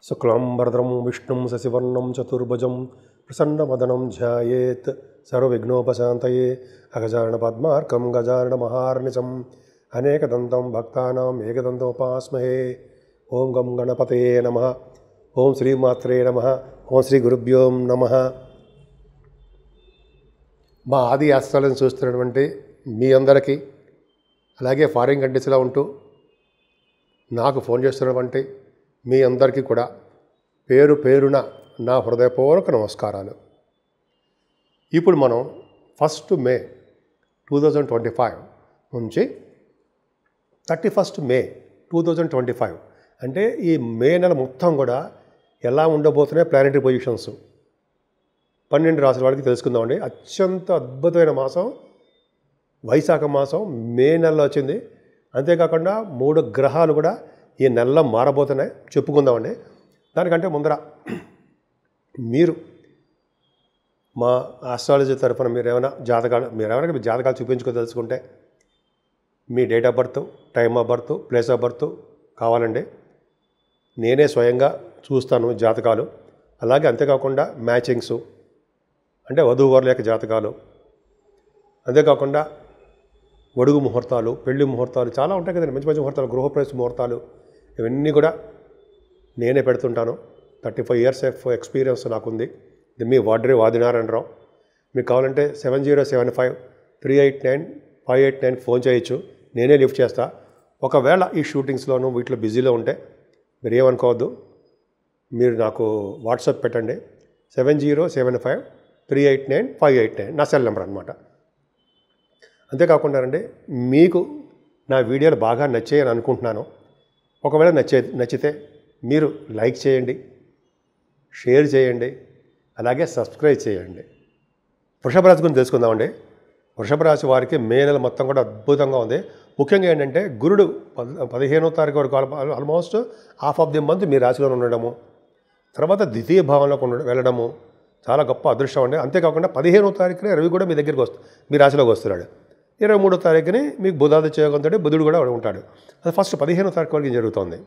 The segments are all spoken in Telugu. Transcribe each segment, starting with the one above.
శుక్లాంబరధరం విష్ణుం శశివర్ణం చతుర్భుజం ప్రసన్నవదనం ధ్యాయేత్ సర్వవిఘ్నోపశాంతయే అగజానన పద్మార్కం గజానన మహార్నిశం అనేకదంతం భక్తానాం ఏకదంతోపాస్మహే. ఓం గం గణపతయే నమః. ఓం శ్రీమాత్రే నమః. ఓం శ్రీ గురుభ్యో నమః. మా ఆది ఆస్ట్రాలజీని చూస్తున్నటువంటి మీ అందరికీ, అలాగే ఫారిన్ కంట్రీస్లో ఉంటూ నాకు ఫోన్ చేస్తున్నటువంటి మీ అందరికీ కూడా పేరు పేరున నా హృదయపూర్వక నమస్కారాలు. ఇప్పుడు మనం 1 మే 2025 నుంచి 31 మే 2025 అంటే ఈ మే నెల మొత్తం కూడా ఎలా ఉండబోతున్నాయి ప్లానెటరీ పొజిషన్స్ 12 రాసుల వాళ్ళకి తెలుసుకుందామండి. అత్యంత అద్భుతమైన మాసం వైశాఖ మాసం మే నెలలో వచ్చింది. అంతేకాకుండా 3 గ్రహాలు కూడా ఈ నెలలో మారబోతున్నాయి, చెప్పుకుందామండి. దానికంటే ముందర మీరు మా ఆస్ట్రాలజీ తరఫున మీరు ఏమైనా జాతకాలు చూపించుకోదలుచుకుంటే మీ date of birth, time of birth, place of birth కావాలండి. నేనే స్వయంగా చూస్తాను జాతకాలు. అలాగే అంతేకాకుండా మ్యాచింగ్స్ అంటే వధూవరుల యొక్క జాతకాలు, అంతేకాకుండా ఒడుగు ముహూర్తాలు, పెళ్లి ముహూర్తాలు చాలా ఉంటాయి కదండి, మంచి మంచి ముహూర్తాలు, గృహప్రవేశ ముహూర్తాలు, ఇవన్నీ కూడా నేనే పెడుతుంటాను. 35 years ఆఫ్ ఎక్స్పీరియన్స్ నాకుంది. ఇది మీ వాదినారాయణరావు. మీకు కావాలంటే 7075389589 ఫోన్ చేయొచ్చు, నేనే లిఫ్ట్ చేస్తా. ఒకవేళ ఈ షూటింగ్స్లోనూ వీటిలో బిజీలో ఉంటే మీరు ఏమనుకోవద్దు, మీరు నాకు వాట్సాప్ పెట్టండి. 7075389589 నా సెల్ నెంబర్ అనమాట. అంతేకాకుండా అండి, మీకు నా వీడియోలు బాగా నచ్చాయని అనుకుంటున్నాను. ఒకవేళ నచ్చితే మీరు లైక్ చేయండి, షేర్ చేయండి, అలాగే సబ్స్క్రైబ్ చేయండి. వృషభ రాశి గురించి తెలుసుకుందామండి. వృషభ రాశి వారికి మే నెల మొత్తం కూడా అద్భుతంగా ఉంది. ముఖ్యంగా ఏంటంటే గురుడు 15వ తారీఖు వరకు almost half of the month మీ రాశిలో ఉండడము, తర్వాత ద్వితీయ భావంలోకి వెళ్ళడము చాలా గొప్ప అదృష్టం అండి. అంతేకాకుండా 15వ తారీఖునే రవి కూడా మీ దగ్గరికి మీ రాశిలోకి వస్తున్నాడు. 23వ తారీఖుని మీకు బుధాదిత్య యోగంతో బుధుడు కూడా ఉంటాడు. అది ఫస్ట్ 15వ తారీఖు వరకు జరుగుతుంది.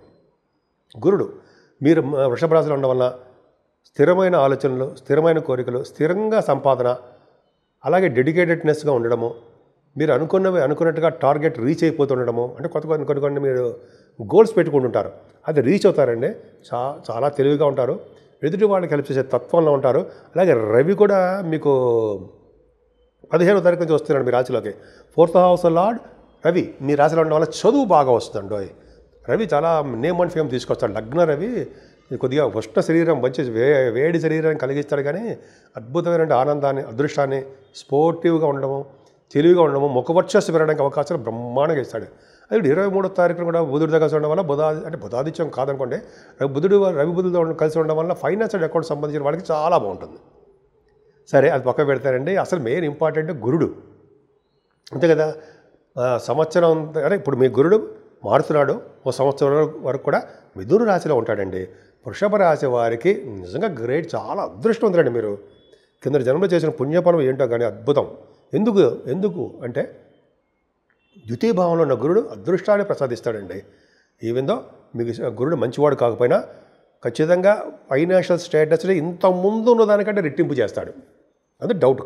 గురుడు మీరు వృషభ రాశిలో ఉండడం వల్ల స్థిరమైన ఆలోచనలు, స్థిరమైన కోరికలు, స్థిరంగా సంపాదన, అలాగే డెడికేటెడ్నెస్గా ఉండడము, మీరు అనుకున్నట్టుగా టార్గెట్ రీచ్ అయిపోతుండడము, అంటే కొన్ని మీరు గోల్స్ పెట్టుకుంటుంటారు, అది రీచ్ అవుతారండి. చాలా తెలివిగా ఉంటారు, ఎదుటి వాళ్ళకి హెల్ప్ చేసే తత్వంలో ఉంటారు. అలాగే రవి కూడా మీకు 15వ తారీఖు నుంచి వస్తున్నాడు మీ రాశిలోకి. 4th house లార్డ్ రవి మీ రాశిలో ఉండడం వల్ల చదువు బాగా వస్తుందండి. రవి చాలా నేమ్ అండ్ ఫేమ్ తీసుకొస్తాడు. లగ్న రవి కొద్దిగా ఉష్ణ శరీరం, మంచి వేడి శరీరాన్ని కలిగిస్తాడు, కానీ అద్భుతమైన ఆనందాన్ని, అదృష్టాన్ని, స్పోర్టివ్గా ఉండడము, తెలివిగా ఉండడము, ముఖవర్చస్సు పెరగడానికి అవకాశాలు బ్రహ్మాండంగా ఇస్తాడు. అది 23వ తారీఖున కూడా బుధుడు దగ్గర ఉండడం వల్ల బుధాదిత్యం కాదనుకోండి, రవి బుధుడు కలిసి ఉండడం వల్ల ఫైనాన్షియల్ అకౌంట్ సంబంధించిన వాళ్ళకి చాలా బాగుంటుంది. సరే, అది పక్క పెడతారండి. అసలు మెయిన్ ఇంపార్టెంట్ గురుడు, అంతే కదా. సంవత్సరం అంటే ఇప్పుడు మీ గురుడు మారుతున్నాడు, ఓ సంవత్సరం వరకు కూడా మిథున రాశిలో ఉంటాడండి. వృషభ రాశి వారికి నిజంగా గ్రేట్, చాలా అదృష్టవంతులండి మీరు. కింద జన్మలో చేసిన పుణ్యఫలం ఏంటో కానీ అద్భుతం. ఎందుకు అంటే ద్వితీయ భావంలో ఉన్న గురుడు అదృష్టాన్ని ప్రసాదిస్తాడండి. ఈవెందో మీకు గురుడు మంచివాడు కాకపోయినా ఖచ్చితంగా ఫైనాన్షియల్ స్టేటస్ని ఇంత ముందు ఉన్న దానికంటే రెట్టింపు చేస్తాడు. అదే డౌట్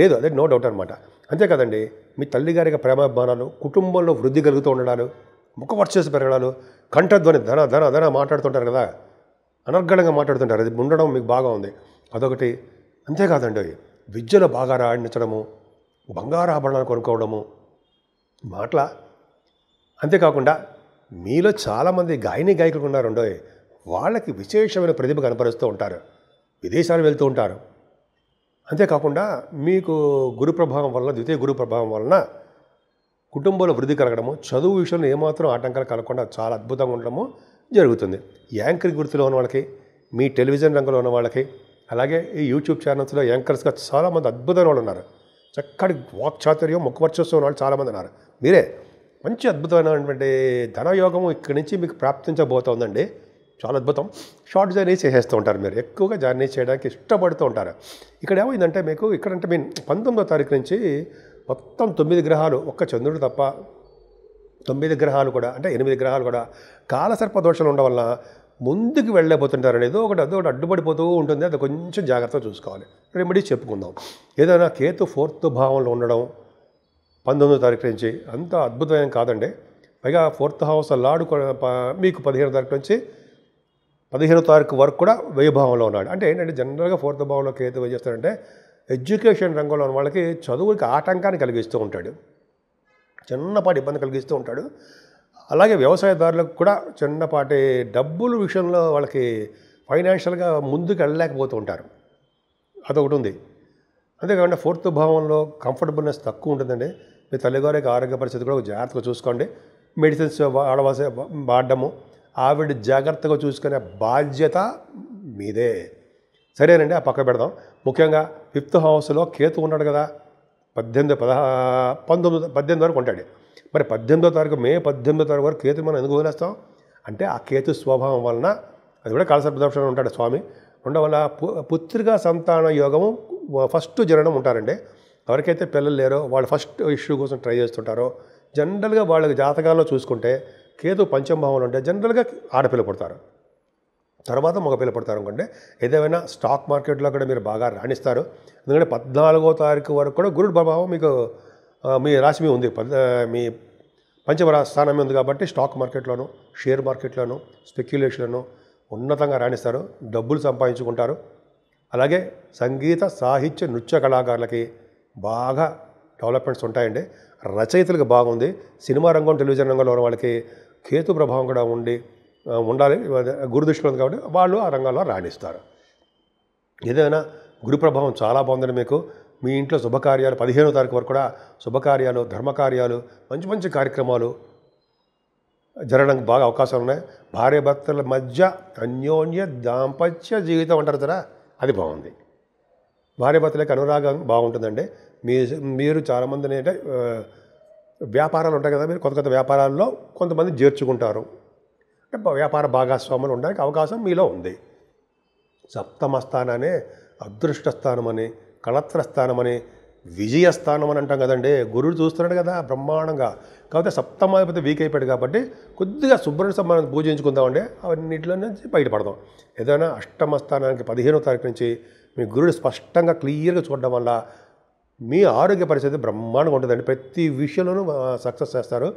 లేదు, అదే నో డౌట్ అనమాట. అంతే కదండి, మీ తల్లిగారికి ప్రేమాభిమానాలు, కుటుంబంలో వృద్ధి కలుగుతూ ఉండడాలు, ముఖవర్చస్సు పెరగడాలు, కంఠధ్వని ధన మాట్లాడుతుంటారు కదా, అనర్గళంగా మాట్లాడుతుంటారు, అది ఉండడం మీకు బాగా ఉంది. అదొకటి. అంతేకాదండి, విద్యలో బాగా రాణించడము, బంగారు ఆభరణాలు కొనుక్కోవడము మాటల. అంతేకాకుండా మీలో చాలామంది గాయకులు ఉన్నారండో, వాళ్ళకి విశేషమైన ప్రతిభ కనపరుస్తూ ఉంటారు, విదేశాలు వెళ్తూ ఉంటారు. అంతేకాకుండా మీకు గురు ప్రభావం వలన, ద్వితీయ గురు ప్రభావం వలన కుటుంబంలో వృద్ధి కలగడము, చదువు విషయంలో ఏమాత్రం ఆటంకాలు కలగకుండా చాలా అద్భుతంగా ఉండడము జరుగుతుంది. యాంకరింగ్ వృత్తిలో ఉన్న వాళ్ళకి, మీ టెలివిజన్ రంగంలో ఉన్న వాళ్ళకి, అలాగే ఈ యూట్యూబ్ ఛానల్స్లో యాంకర్స్గా చాలామంది అద్భుతమైన వాళ్ళు ఉన్నారు. చక్కటి వాక్చాతుర్యం, ముఖవర్చస్సు ఉన్న వాళ్ళు చాలామంది ఉన్నారు. మీరే మంచి అద్భుతమైనటువంటి ధనయోగము ఇక్కడి నుంచి మీకు ప్రాప్తించబోతోందండి. చాలా అద్భుతం. షార్ట్ జర్నీస్ చేసేస్తూ ఉంటారు, మీరు ఎక్కువగా జర్నీ చేయడానికి ఇష్టపడుతూ ఉంటారు. ఇక్కడ ఏమైందంటే మీకు ఇక్కడంటే 19వ తారీఖు నుంచి మొత్తం 9 గ్రహాలు, ఒక్క చంద్రుడు తప్ప 9 గ్రహాలు కూడా, అంటే 8 గ్రహాలు కూడా కాలసర్ప దోషాలు ఉండడం వల్ల ముందుకు వెళ్ళలేకపోతుంటారు. ఏదో ఒకటి అడ్డుపడిపోతూ ఉంటుంది. అది కొంచెం జాగ్రత్తగా చూసుకోవాలి. రెమెడీ చెప్పుకుందాం. ఏదైనా కేతు 4th భావంలో ఉండడం 19వ తారీఖు నుంచి అంత అద్భుతమైన కాదండి. పైగా 4th హౌస్ లార్డ్ మీకు 15వ తారీఖు నుంచి 15వ తారీఖు వరకు కూడా వ్యయభావంలో ఉన్నాడు. అంటే ఏంటంటే జనరల్గా 4th భావంలో కేతు ఏం చేస్తాడంటే ఎడ్యుకేషన్ రంగంలో ఉన్న వాళ్ళకి చదువుకి ఆటంకాన్ని కలిగిస్తూ ఉంటాడు, చిన్నపాటి ఇబ్బంది కలిగిస్తూ ఉంటాడు. అలాగే వ్యవసాయదారులకు కూడా చిన్నపాటి డబ్బుల విషయంలో వాళ్ళకి ఫైనాన్షియల్గా ముందుకు వెళ్ళలేకపోతూ ఉంటారు. అదొకటి ఉంది. అంతేకాకుండా 4th భావంలో కంఫర్టబుల్నెస్ తక్కువ ఉంటుందండి. మీ తల్లిగారికి ఆరోగ్య పరిస్థితి కూడా జాగ్రత్తగా చూసుకోండి. మెడిసిన్స్ వాడడము ఆవిడ జాగ్రత్తగా చూసుకునే బాధ్యత మీదే. సరేనండి, ఆ పక్క పెడదాం. ముఖ్యంగా 5th హౌస్లో కేతు ఉన్నాడు కదా, 18 వరకు ఉంటాడు. మరి 18వ తారీఖు మే 18వ తారీఖు వరకు కేతు మనం ఎందుకు వదిలేస్తాం అంటే ఆ కేతు స్వభావం వలన, అది కూడా కాలసర్పదోషంలో ఉంటాడు స్వామి ఉండడం వల్ల పుత్రికా సంతాన యోగము ఫస్ట్ జరగడం ఉంటారండి. ఎవరికైతే పిల్లలు లేరో వాళ్ళు ఫస్ట్ ఇష్యూ కోసం ట్రై చేస్తుంటారో జనరల్గా వాళ్ళకి జాతకాల్లో చూసుకుంటే కేతు పంచమ భావంలో ఉంటే జనరల్గా ఆడపిల్ల పుడతారు, తర్వాత మగపిల్ల పుడతారు అనుకుంటే. ఏదేమైనా స్టాక్ మార్కెట్లో కూడా మీరు బాగా రాణిస్తారు. ఎందుకంటే 14వ తారీఖు వరకు కూడా గురుడు ప్రభావం మీకు మీ రాశి మీద ఉంది. మీ పంచమ స్థానం ఉంది కాబట్టి స్టాక్ మార్కెట్లోను, షేర్ మార్కెట్లోను, స్పెక్యులేషన్లను ఉన్నతంగా రాణిస్తారు, డబ్బులు సంపాదించుకుంటారు. అలాగే సంగీత, సాహిత్య, నృత్య కళాకారులకి బాగా డెవలప్మెంట్స్ ఉంటాయండి. రచయితలకు బాగుంది. సినిమా రంగం, టెలివిజన్ రంగంలో ఉన్న వాళ్ళకి కేతు ప్రభావం కూడా ఉండాలి, గురుదృష్టిలో ఉంది కాబట్టి వాళ్ళు ఆ రంగంలో రాణిస్తారు. ఏదైనా గురు ప్రభావం చాలా బాగుందండి మీకు. మీ ఇంట్లో శుభకార్యాలు 15వ తారీఖు వరకు కూడా శుభకార్యాలు, ధర్మకార్యాలు, మంచి మంచి కార్యక్రమాలు జరగడానికి బాగా అవకాశాలు ఉన్నాయి. భార్యాభర్తల మధ్య అన్యోన్య దాంపత్య జీవితం అంటారు కదా, అది బాగుంది. భార్యాభర్తలకి అనురాగం బాగుంటుందండి. మీరు చాలామందిని అంటే వ్యాపారాలు ఉంటాయి కదా, మీరు కొత్త కొత్త వ్యాపారాల్లో కొంతమంది చేర్చుకుంటారు. వ్యాపార భాగస్వాములు ఉండడానికి అవకాశం మీలో ఉంది. 7వ స్థానాన్ని అదృష్ట స్థానమని, కళత్ర స్థానమని, విజయస్థానం అని అంటాం కదండి. గురుడు చూస్తున్నాడు కదా బ్రహ్మాండంగా. కాకపోతే 7వ వీక్ అయిపోయాడు కాబట్టి కొద్దిగా సుబ్రహ్మణ్య మనం పూజించుకుందామండి, అవన్నింటిలో నుంచి బయటపడదాం. ఏదైనా 8వ స్థానానికి 15వ తారీఖు నుంచి మీ గురుడు స్పష్టంగా క్లియర్గా చూడడం వల్ల మీ ఆరోగ్య పరిస్థితి బ్రహ్మాండంగా ఉంటుందండి. ప్రతి విషయంలోనూ సక్సెస్ చేస్తారు.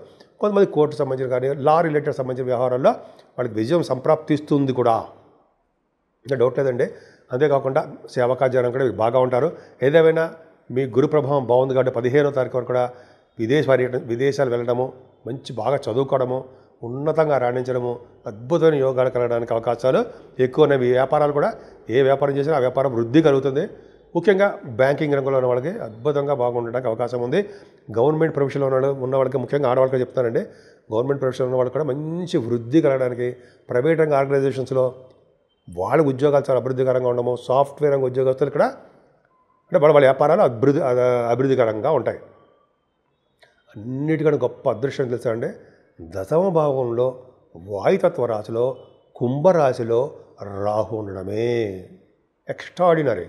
కొంతమంది కోర్టు సంబంధించిన కానీ లా రిలేటెడ్ సంబంధించిన వ్యవహారాల్లో వాళ్ళకి విజయం సంప్రాప్తిస్తుంది కూడా, ఇంకా డౌట్ లేదండి. అంతేకాకుండా సేవకార్యాలను కూడా బాగా ఉంటారు. ఏదేమైనా మీ గురు ప్రభావం బాగుంది కాబట్టి 15వ తారీఖు వరకు కూడా విదేశాలు వెళ్ళడము, మంచి బాగా చదువుకోవడము, ఉన్నతంగా రాణించడము, అద్భుతమైన యోగాలు కలగడానికి అవకాశాలు ఎక్కువ ఉన్నాయి. వ్యాపారాలు కూడా ఏ వ్యాపారం చేసినా ఆ వ్యాపారం వృద్ధి కలుగుతుంది. ముఖ్యంగా బ్యాంకింగ్ రంగంలో ఉన్న వాళ్ళకి అద్భుతంగా బాగుండడానికి అవకాశం ఉంది. గవర్నమెంట్ ప్రొఫెషన్లో ఉన్న వాళ్ళకి, ముఖ్యంగా ఆడవాళ్ళకి చెప్తానండి, గవర్నమెంట్ ప్రొఫెషన్లో ఉన్న వాళ్ళకి కూడా మంచి వృద్ధి కలగడానికి, ప్రైవేట్ రంగ ఆర్గనైజేషన్స్లో వాళ్ళ ఉద్యోగాలు చాలా అభివృద్ధికరంగా ఉండము, సాఫ్ట్వేర్ రంగ ఉద్యోగస్తులు కూడా అంటే వాళ్ళ వ్యాపారాలు అభివృద్ధికరంగా ఉంటాయి. అన్నిటికన్నా గొప్ప అదృష్టం తెలుసా అండి, 10వ భావంలో వాయుతత్వ రాశిలో కుంభరాశిలో రాహు ఉండడమే ఎక్స్ట్రాడినరీ.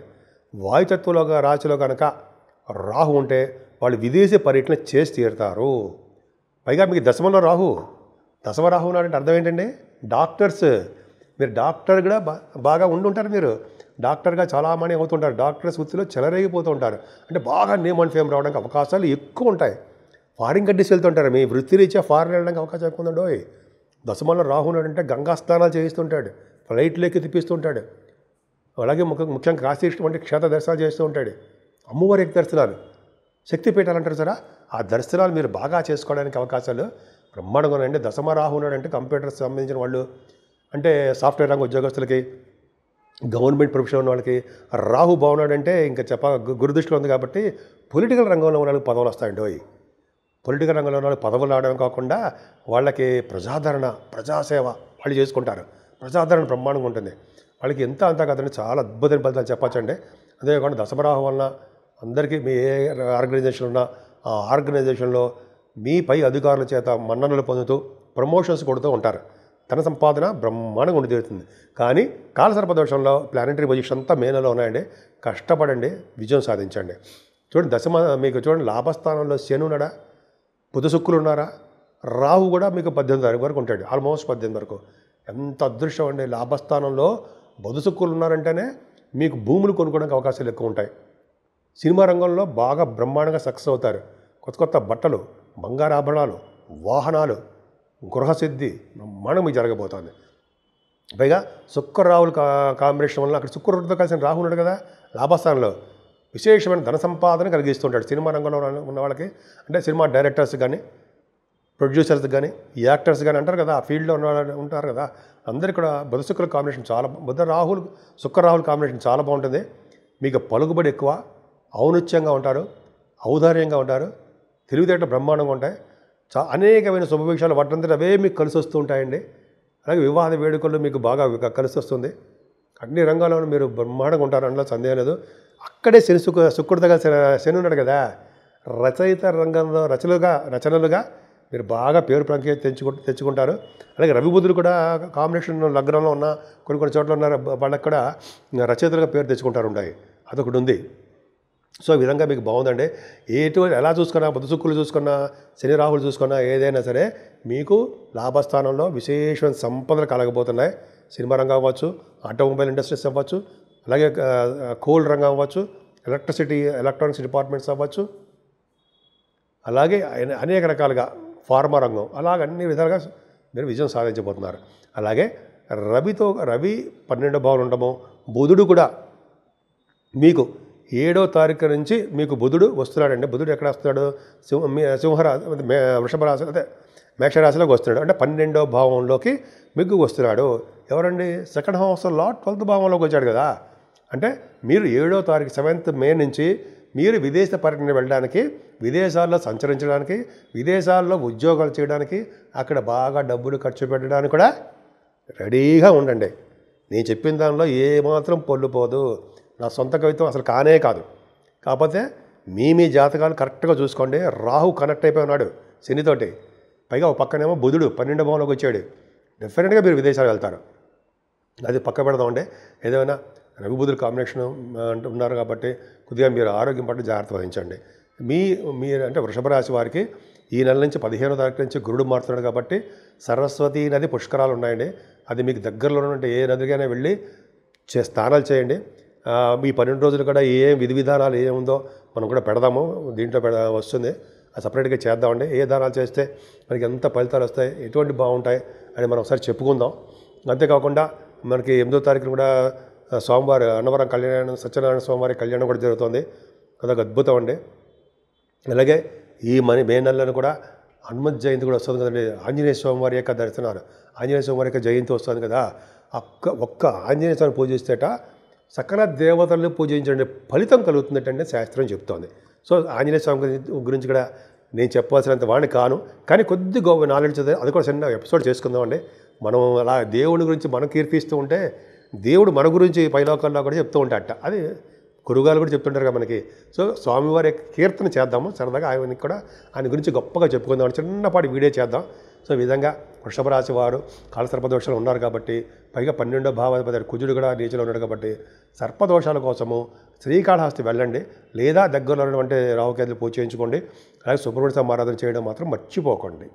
వాయుతత్వంలో రాశిలో కనుక రాహు ఉంటే వాళ్ళు విదేశీ పర్యటన చేసి తీరుతారు. పైగా మీకు దశమ రాహు ఉన్నాడంటే అర్థం ఏంటండి, డాక్టర్స్. మీరు డాక్టర్ కూడా బాగా ఉండుంటారు. మీరు డాక్టర్గా చాలామంది అవుతుంటారు. డాక్టర్స్ వృత్తిలో చెలరేగిపోతూ ఉంటారు. అంటే బాగా నేమ్ అండ్ ఫేమ్ రావడానికి అవకాశాలు ఎక్కువ ఉంటాయి. ఫారిన్ కంట్రీస్ వెళ్తుంటారు. మీ వృత్తి రీత్యా ఫారిన్ వెళ్ళడానికి అవకాశం ఎక్కువ ఉందండి. దశమంలో రాహు ఉన్నాడంటే గంగా స్నానాలు చేయిస్తుంటాడు, ఫ్లైట్లోకి తిప్పిస్తుంటాడు. అలాగే ముఖ్యంగా కాశీ వంటి క్షేత్ర దర్శనాలు చేస్తూ ఉంటాడు. అమ్మవారి దర్శనాలు, శక్తిపీఠాలు అంటారు సరే, ఆ దర్శనాలు మీరు బాగా చేసుకోవడానికి అవకాశాలు బ్రహ్మాండంగా ఉన్నాయండి. దశమ రాహు ఉన్నాడంటే కంప్యూటర్స్ సంబంధించిన వాళ్ళు, అంటే సాఫ్ట్వేర్ రంగ ఉద్యోగస్తులకి, గవర్నమెంట్ ప్రొఫెషన్ ఉన్న వాళ్ళకి రాహు బాగున్నాడంటే ఇంకా గురుదృష్టిలో ఉంది కాబట్టి పొలిటికల్ రంగంలో ఉన్న వాళ్ళకి పదవులు వస్తాయండి. పొలిటికల్ రంగంలో ఉన్న వాళ్ళు పదవులు రావడం కాకుండా వాళ్ళకి ప్రజాదరణ, ప్రజాసేవ వాళ్ళు చేసుకుంటారు. ప్రజాదరణ బ్రహ్మాండంగా ఉంటుంది వాళ్ళకి. ఎంత అంతా కదండి, చాలా అద్భుతమైన ఫలితాలు చెప్పచ్చండి. అంతేకాకుండా దశమరాహు వలన అందరికీ మీ ఏ ఆర్గనైజేషన్ ఉన్నా ఆ ఆర్గనైజేషన్లో మీ పై అధికారుల చేత మన్ననలు పొందుతూ ప్రమోషన్స్ కొడుతూ ఉంటారు. ధన సంపాదన బ్రహ్మాండంగా ఉండి తీరుతుంది. కానీ కాలసర్పదోషంలో ప్లానెటరీ పొజిషన్ అంతా మేనలో ఉన్నాయండి. కష్టపడండి, విజయం సాధించండి. చూడండి మీకు చూడండి, లాభస్థానంలో శని ఉన్నాడా, బుధ శుక్రులు ఉన్నారా, రాహు కూడా మీకు 18 తారీఖు వరకు ఉంటాడు, ఆల్మోస్ట్ 18 వరకు. ఎంత అదృష్టం అండి. లాభస్థానంలో బొదుసుక్కులు ఉన్నారంటేనే మీకు భూములు కొనుక్కోవడానికి అవకాశాలు ఎక్కువ ఉంటాయి. సినిమా రంగంలో బాగా బ్రహ్మాండంగా సక్సెస్ అవుతారు. కొత్త కొత్త బట్టలు, బంగారు ఆభరణాలు, వాహనాలు, గృహసిద్ధి బ్రహ్మాండం మీకు జరగబోతోంది. పైగా శుక్రరాహుల కాంబినేషన్ వల్ల అక్కడ శుక్రుడితో కలిసిన రాహు ఉన్నాడు కదా లాభస్థానంలో, విశేషమైన ధన సంపాదన కలిగిస్తుంటాడు. సినిమా రంగంలో ఉన్న వాళ్ళకి, అంటే సినిమా డైరెక్టర్స్ కానీ, ప్రొడ్యూసర్స్ కానీ, యాక్టర్స్ కానీ అంటారు కదా, ఆ ఫీల్డ్లో ఉంటారు కదా, అందరికీ కూడా బుధ శుక్రుల కాంబినేషన్ చాలా, శుక్ర రాహుల కాంబినేషన్ చాలా బాగుంటుంది. మీకు పలుకుబడి ఎక్కువ, ఔన్నత్యంగా ఉంటారు, ఔదార్యంగా ఉంటారు, తెలివితేటలు బ్రహ్మాండంగా ఉంటాయి. అనేకమైన శుభవిషయాలు వాటంతట అవే మీకు కలిసి వస్తూ ఉంటాయండి. అలాగే వివాహ వేడుకల్లో మీకు బాగా కలిసి వస్తుంది. అన్ని రంగాల్లోనూ మీరు బ్రహ్మాండంగా ఉంటారు, అందులో సందేహం లేదు. అక్కడే శుక్రుడిగా శని ఉన్నాడు కదా, రచయిత రంగంలో రచనలుగా మీరు బాగా పేరు ప్రఖ్యాతి తెచ్చుకుంటారు. అలాగే రవి బుధులు కూడా కాంబినేషన్ లగ్నంలో ఉన్న కొన్ని చోట్ల ఉన్న వాళ్ళకి కూడా రచయితలుగా పేరు తెచ్చుకుంటారు ఉంటాయి, అదొకటి ఉంది. సో ఈ విధంగా మీకు బాగుందండి. ఎలా చూసుకున్నా, బుధ శుక్రులు చూసుకున్నా, శని రాహులు చూసుకున్నా, ఏదైనా సరే మీకు లాభస్థానంలో విశేషమైన సంపదలు కలగబోతున్నాయి. సినిమా రంగం అవ్వచ్చు, ఆటోమొబైల్ ఇండస్ట్రీస్ అవ్వచ్చు, అలాగే కోల్ రంగం అవ్వచ్చు, ఎలక్ట్రానిక్స్ డిపార్ట్మెంట్స్ అవ్వచ్చు, అలాగే అనేక రకాలుగా ఫార్మా రంగం, అలాగే అన్ని విధాలుగా మీరు విజయం సాధించబోతున్నారు. అలాగే రవి 12వ భావం ఉండము, బుధుడు కూడా మీకు 7వ తారీఖు నుంచి మీకు బుధుడు వస్తున్నాడండి. బుధుడు ఎక్కడ వస్తున్నాడు? వృషభ రాశి, అదే మేషరాశిలోకి వస్తున్నాడు. అంటే 12వ భావంలోకి మీకు వస్తున్నాడు. ఎవరండి? సెకండ్ హౌస్లో 12th భావంలోకి వచ్చాడు కదా. అంటే మీరు 7వ తారీఖు 7th మే నుంచి మీరు విదేశ పర్యటన వెళ్ళడానికి, విదేశాల్లో సంచరించడానికి, విదేశాల్లో ఉద్యోగాలు చేయడానికి, అక్కడ బాగా డబ్బులు ఖర్చు పెట్టడానికి కూడా రెడీగా ఉండండి. నేను చెప్పిన దానిలో ఏమాత్రం పొల్లుపోదు. నా సొంత కవిత్వం అసలు కానే కాదు. కాకపోతే మీ జాతకాలు కరెక్ట్గా చూసుకోండి. రాహు కనెక్ట్ అయిపోయి ఉన్నాడు శనితోటి, పైగా ఒక పక్కనేమో బుధుడు 12వ భావంలోకి వచ్చాడు. డెఫినెట్గా మీరు విదేశాలు వెళ్తారు. అది పక్క పెడదామండి. ఏదైనా రవి బుధుల కాంబినేషన్ ఉన్నారు కాబట్టి కొద్దిగా మీరు ఆరోగ్యం పట్ల జాగ్రత్త వహించండి. మీరు అంటే వృషభ రాశి వారికి ఈ నెల నుంచి 15వ తారీఖు నుంచి గురుడు మారుతున్నాడు కాబట్టి సరస్వతీ నది పుష్కరాలు ఉన్నాయండి. అది మీకు దగ్గరలో ఉన్నట్టు ఏ నదికైనా వెళ్ళి స్నానాలు చేయండి. మీ 12 రోజులు కూడా విధి విధానాలు ఏముందో మనం కూడా పెడదాము, దీంట్లో వస్తుంది, అది సపరేట్గా చేద్దామండి. ఏ దానాలు చేస్తే మనకి ఎంత ఫలితాలు వస్తాయి, ఎటువంటి బాగుంటాయి అని మనం ఒకసారి చెప్పుకుందాం. అంతేకాకుండా మనకి 8వ తారీఖున కూడా సోమవారం అన్నవరం కళ్యాణం, సత్యనారాయణ స్వామివారి కళ్యాణం కూడా జరుగుతుంది. అదొక అద్భుతం అండి. అలాగే ఈ మే నెలలో కూడా హనుమత్ జయంతి కూడా వస్తుంది కదండి. ఆంజనేయ స్వామివారి యొక్క దర్శనాలు, ఆంజనేయ స్వామివారి యొక్క జయంతి వస్తుంది కదా. ఒక్క ఆంజనేయ స్వామిని పూజిస్తేట సకల దేవతలను పూజించండి ఫలితం కలుగుతుందంటే శాస్త్రం చెప్తోంది. సో ఆంజనేయ స్వామి గురించి కూడా నేను చెప్పాల్సినంత వాడిని కాను, కానీ కొద్ది నాలెడ్జ్ అది కూడా చిన్న ఎపిసోడ్ చేసుకుందామండి. మనం అలా దేవుని గురించి మనం కీర్తిస్తూ ఉంటే దేవుడు మన గురించి పైలోకాల్లో కూడా చెప్తూ ఉంటాడట. అది గురుగారు కూడా చెప్తుంటారు కదా మనకి. సో స్వామివారి కీర్తన చేద్దాము సరదాగా, ఆయన గురించి గొప్పగా చెప్పుకుందాం, చిన్నపాటి వీడియో చేద్దాం. సో ఈ విధంగా వృషభ రాశి వారు కాలసర్పదోషాలు ఉన్నారు కాబట్టి, పైగా 12వ భావాధిపతి కుజుడు కూడా నీచలో ఉన్నాడు కాబట్టి సర్పదోషాల కోసము శ్రీకాళహస్తి వెళ్ళండి, లేదా దగ్గరలో ఉన్నటువంటి రాహుకేతులు పూజ చేయించుకోండి. అలాగే సుబ్రహ్మణ్య ఆరాధన చేయడం మాత్రం మర్చిపోకండి.